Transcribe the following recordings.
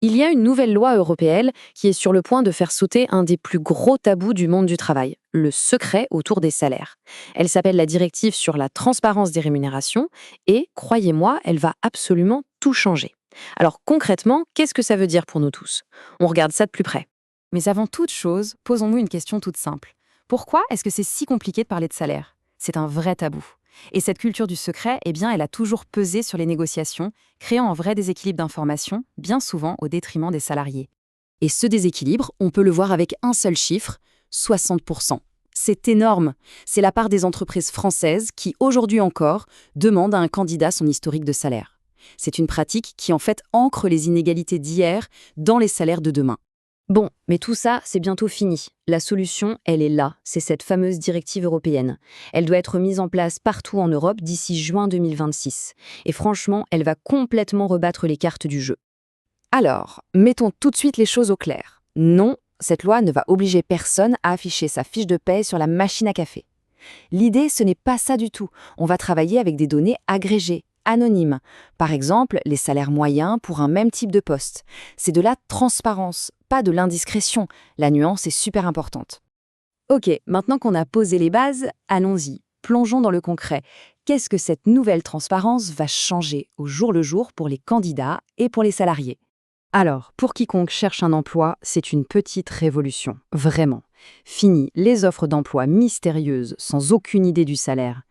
Il y a une nouvelle loi européenne qui est sur le point de faire sauter un des plus gros tabous du monde du travail, le secret autour des salaires. Elle s'appelle la directive sur la transparence des rémunérations et, croyez-moi, elle va absolument tout changer. Alors concrètement, qu'est-ce que ça veut dire pour nous tous? On regarde ça de plus près. Mais avant toute chose, posons-nous une question toute simple. Pourquoi est-ce que c'est si compliqué de parler de salaire? C'est un vrai tabou. Et cette culture du secret, eh bien, elle a toujours pesé sur les négociations, créant un vrai déséquilibre d'information, bien souvent au détriment des salariés. Et ce déséquilibre, on peut le voir avec un seul chiffre, 60%. C'est énorme. C'est la part des entreprises françaises qui, aujourd'hui encore, demandent à un candidat son historique de salaire. C'est une pratique qui, en fait, ancre les inégalités d'hier dans les salaires de demain. Bon, mais tout ça, c'est bientôt fini. La solution, elle est là, c'est cette fameuse directive européenne. Elle doit être mise en place partout en Europe d'ici juin 2026. Et franchement, elle va complètement rebattre les cartes du jeu. Alors, mettons tout de suite les choses au clair. Non, cette loi ne va obliger personne à afficher sa fiche de paie sur la machine à café. L'idée, ce n'est pas ça du tout. On va travailler avec des données agrégées, anonymes. Par exemple, les salaires moyens pour un même type de poste. C'est de la transparence, pas de l'indiscrétion. La nuance est super importante. Ok, maintenant qu'on a posé les bases, allons-y. Plongeons dans le concret. Qu'est-ce que cette nouvelle transparence va changer au jour le jour pour les candidats et pour les salariés? Alors, pour quiconque cherche un emploi, c'est une petite révolution, vraiment. Fini les offres d'emploi mystérieuses sans aucune idée du salaire.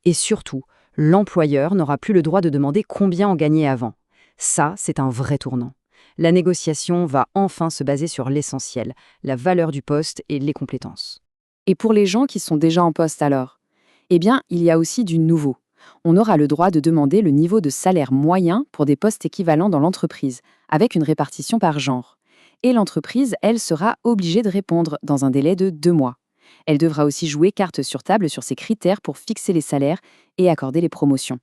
Et surtout, l'employeur n'aura plus le droit de demander combien on gagnait avant. Ça, c'est un vrai tournant. La négociation va enfin se baser sur l'essentiel, la valeur du poste et les compétences. Et pour les gens qui sont déjà en poste alors? Eh bien, il y a aussi du nouveau. On aura le droit de demander le niveau de salaire moyen pour des postes équivalents dans l'entreprise, avec une répartition par genre. Et l'entreprise, elle, sera obligée de répondre dans un délai de 2 mois. Elle devra aussi jouer carte sur table sur ses critères pour fixer les salaires et accorder les promotions.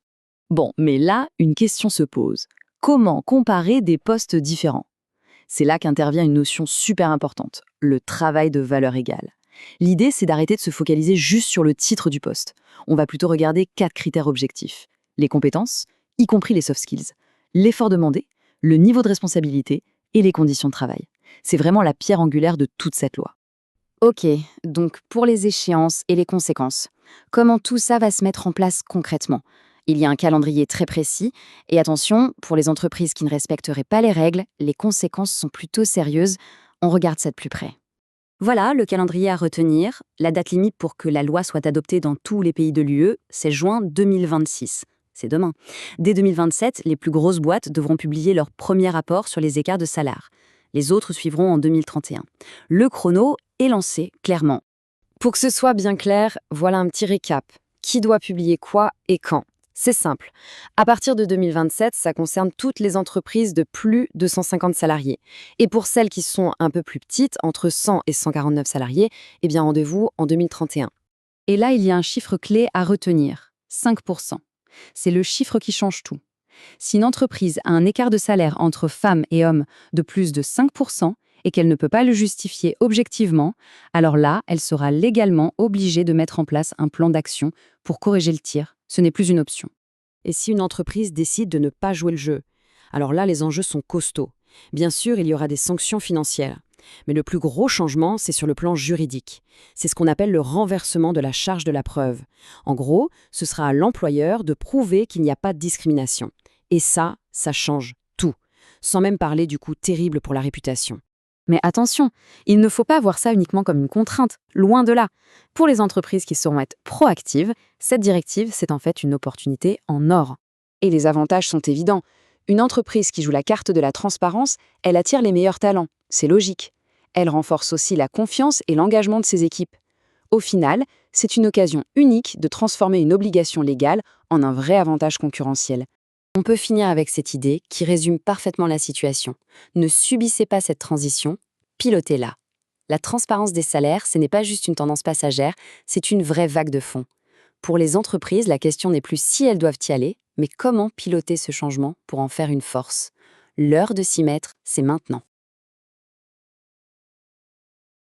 Bon, mais là, une question se pose. Comment comparer des postes différents? C'est là qu'intervient une notion super importante, le travail de valeur égale. L'idée, c'est d'arrêter de se focaliser juste sur le titre du poste. On va plutôt regarder 4 critères objectifs. Les compétences, y compris les soft skills, l'effort demandé, le niveau de responsabilité et les conditions de travail. C'est vraiment la pierre angulaire de toute cette loi. Ok, donc pour les échéances et les conséquences, comment tout ça va se mettre en place concrètement? Il y a un calendrier très précis, et attention, pour les entreprises qui ne respecteraient pas les règles, les conséquences sont plutôt sérieuses. On regarde ça de plus près. Voilà le calendrier à retenir. La date limite pour que la loi soit adoptée dans tous les pays de l'UE, c'est juin 2026. C'est demain. Dès 2027, les plus grosses boîtes devront publier leur premier rapport sur les écarts de salaire. Les autres suivront en 2031. Le chrono est lancé, clairement. Pour que ce soit bien clair, voilà un petit récap. Qui doit publier quoi et quand? C'est simple. À partir de 2027, ça concerne toutes les entreprises de plus de 150 salariés. Et pour celles qui sont un peu plus petites, entre 100 et 149 salariés, eh bien rendez-vous en 2031. Et là, il y a un chiffre clé à retenir, 5%. C'est le chiffre qui change tout. Si une entreprise a un écart de salaire entre femmes et hommes de plus de 5% et qu'elle ne peut pas le justifier objectivement, alors là, elle sera légalement obligée de mettre en place un plan d'action pour corriger le tir. Ce n'est plus une option. Et si une entreprise décide de ne pas jouer le jeu? Alors là, les enjeux sont costauds. Bien sûr, il y aura des sanctions financières. Mais le plus gros changement, c'est sur le plan juridique. C'est ce qu'on appelle le renversement de la charge de la preuve. En gros, ce sera à l'employeur de prouver qu'il n'y a pas de discrimination. Et ça change tout. Sans même parler du coût terrible pour la réputation. Mais attention, il ne faut pas voir ça uniquement comme une contrainte, loin de là. Pour les entreprises qui sauront être proactives, cette directive, c'est en fait une opportunité en or. Et les avantages sont évidents. Une entreprise qui joue la carte de la transparence, elle attire les meilleurs talents, c'est logique. Elle renforce aussi la confiance et l'engagement de ses équipes. Au final, c'est une occasion unique de transformer une obligation légale en un vrai avantage concurrentiel. On peut finir avec cette idée qui résume parfaitement la situation. Ne subissez pas cette transition, pilotez-la. La transparence des salaires, ce n'est pas juste une tendance passagère, c'est une vraie vague de fond. Pour les entreprises, la question n'est plus si elles doivent y aller, mais comment piloter ce changement pour en faire une force. L'heure de s'y mettre, c'est maintenant.